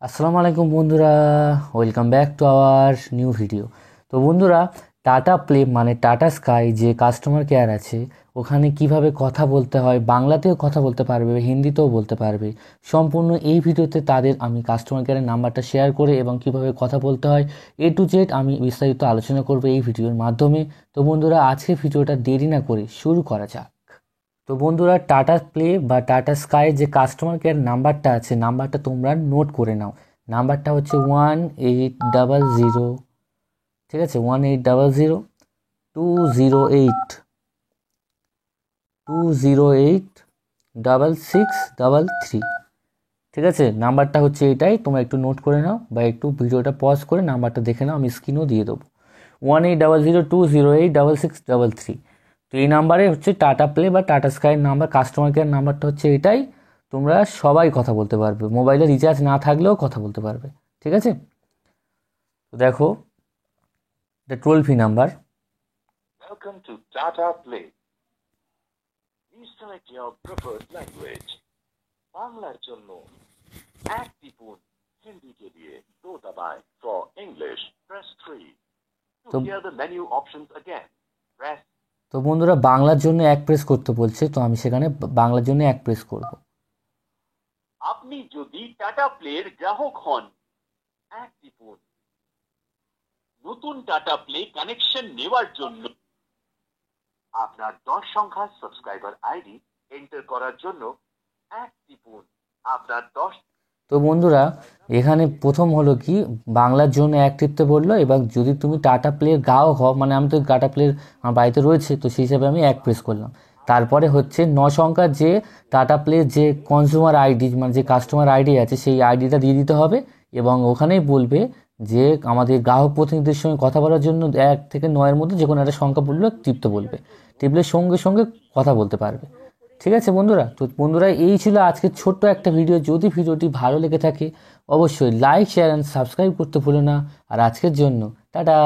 আসসালামু আলাইকুম বন্ধুরা, welcome back to our new video. তো বন্ধুরা, টাটা প্লে মানে টাটা স্কাই যে কাস্টমার কেয়ার আছে, ওখানে কিভাবে কথা বলতে হয়, বাংলাতেও কথা বলতে পারবে, হিন্দিতেও বলতে পারবে। সম্পূর্ণ এই ভিডিওতে তাদের আমি কাস্টমার কেয়ারের নাম্বারটা শেয়ার করে এবং কিভাবে কথা বলতে হয় টু জেড আমি বিস্তারিত আলোচনা করব এই ভিডিওর মাধ্যমে। তো বন্ধুরা, আজকে ভিডিওটা দেরি না করে শুরু করা যাক। তো বন্ধুরা, টাটা প্লে বা টাটা স্কাই যে কাস্টমার কেয়ার নাম্বারটা আছে, নাম্বারটা তোমরা নোট করে নাও। নাম্বারটা হচ্ছে 1800, ঠিক আছে, 1800 208 ঠিক আছে। নাম্বারটা হচ্ছে এটাই, তোমরা একটু নোট করে নাও বা একটু ভিডিওটা পজ করে নাম্বারটা দেখে নাও, আমি স্ক্রিনও দিয়ে দেবো। 1800 208 6633। তো এই নাম্বারে হচ্ছে টাটা প্লে বা টাটা স্কাইয়ের নাম্বার, কাস্টমার কেয়ার নাম্বারটা হচ্ছে এটাই। তোমরা সবাই কথা বলতে পারবে, মোবাইলে রিচার্জ না থাকলেও কথা বলতে পারবে, ঠিক আছে। তো দেখো, এটা toll free number. Welcome to Tata Play. Please select your preferred language. বাংলার জন্য এক টিপুন, হিন্দি के लिए दो दबाएं. For English, press 3. To hear the menu options again, press. তো বন্ধুরা, বাংলার জন্য এক প্রেস করতে বলছে, তো আমি সেখানে বাংলার জন্য এক প্রেস করব। আপনি যদি টাটা প্লের গ্রাহক হন, এক টিপুন। নতুন টাটা প্লে কানেকশন নেওয়ার জন্য আপনার 10 সংখ্যার সাবস্ক্রাইবার আইডি এন্টার করার জন্য এক টিপুন। আপনার 10। তো বন্ধুরা, এখানে প্রথম হলো কি, বাংলার জন্য এক টিপতে বললো, এবং যদি তুমি টাটা প্লের গ্রাহক হও, মানে আমি তো টাটা প্লের আমার বাড়িতে রয়েছে, তো সেই হিসাবে আমি এক প্রেস করলাম। তারপরে হচ্ছে 9 সংখ্যার যে টাটা প্লের যে কনজিউমার আইডি, মানে যে কাস্টমার আইডি আছে, সেই আইডিটা দিয়ে দিতে হবে, এবং ওখানেই বলবে যে আমাদের গ্রাহক প্রতিনিধির সঙ্গে কথা বলার জন্য 1 থেকে 9-এর মধ্যে যে কোনো একটা সংখ্যা বললে টিপতে বলবে। টিপলে সঙ্গে সঙ্গে কথা বলতে পারবে, ঠিক আছে বন্ধুরা। তো বন্ধুরা, এই ছিল আজকের ছোট্ট একটা ভিডিও। যদি ভিডিওটি ভালো লেগে থাকে অবশ্যই লাইক, শেয়ার অ্যান্ড সাবস্ক্রাইব করতে ভুলো না। আর আজকের জন্য টাটা।